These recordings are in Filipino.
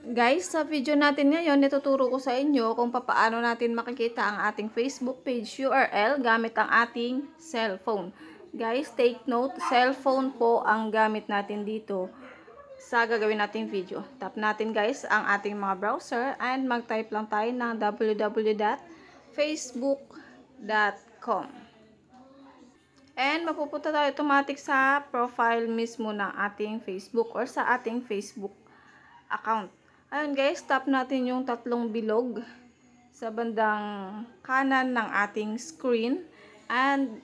Guys, sa video natin ngayon, ituturo ko sa inyo kung paano natin makikita ang ating Facebook page URL gamit ang ating cellphone. Guys, take note, cellphone po ang gamit natin dito sa gagawin nating video. Tap natin guys ang ating mga browser and mag-type lang tayo ng www.facebook.com. And mapupunta tayo automatic sa profile mismo ng ating Facebook or sa ating Facebook account. Ayun guys, tap natin yung tatlong bilog sa bandang kanan ng ating screen and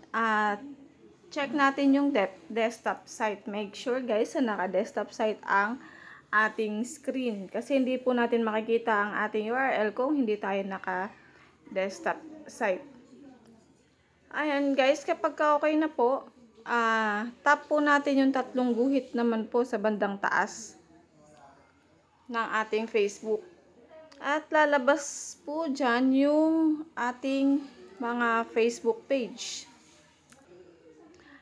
check natin yung desktop site. Make sure guys na naka-desktop site ang ating screen kasi hindi po natin makikita ang ating URL kung hindi tayo naka-desktop site. Ayan guys, kapag okay na po, tap po natin yung tatlong guhit naman po sa bandang taas ng ating Facebook. At lalabas po dyan yung ating mga Facebook page.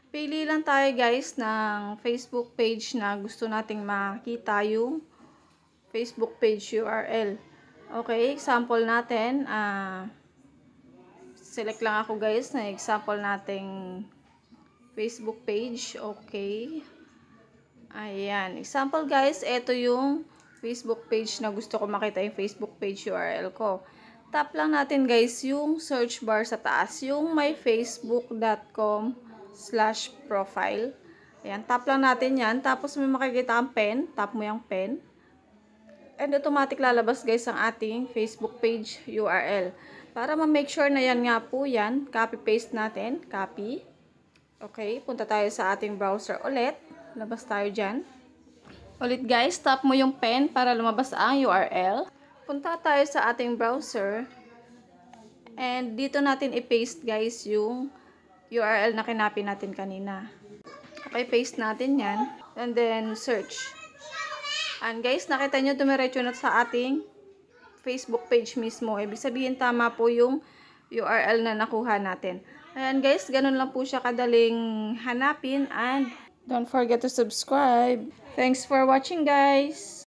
Pili lang tayo guys ng Facebook page na gusto nating makita yung Facebook page URL. Okay, example natin. Select lang ako guys na example nating Facebook page. Okay. Ayan. Example guys, ito yung Facebook page na gusto ko makita yung Facebook page URL ko. Tap lang natin guys yung search bar sa taas, yung myfacebook.com/profile. Ayan, tap lang natin yan. Tapos may makikita ang pen. Tap mo yung pen. And automatic lalabas guys ang ating Facebook page URL. Para ma-make sure na yan nga po yan, copy-paste natin. Copy. Okay, punta tayo sa ating browser ulit. Labas tayo dyan. Ulit guys, tap mo yung pen para lumabas ang URL. Punta tayo sa ating browser. And dito natin i-paste guys yung URL na kinopy natin kanina. Okay, paste natin yan. And then search. And guys, nakita nyo dumiretso na sa ating Facebook page mismo. Ibig sabihin tama po yung URL na nakuha natin. Ayan guys, ganun lang po siya kadaling hanapin and don't forget to subscribe. Thanks for watching guys!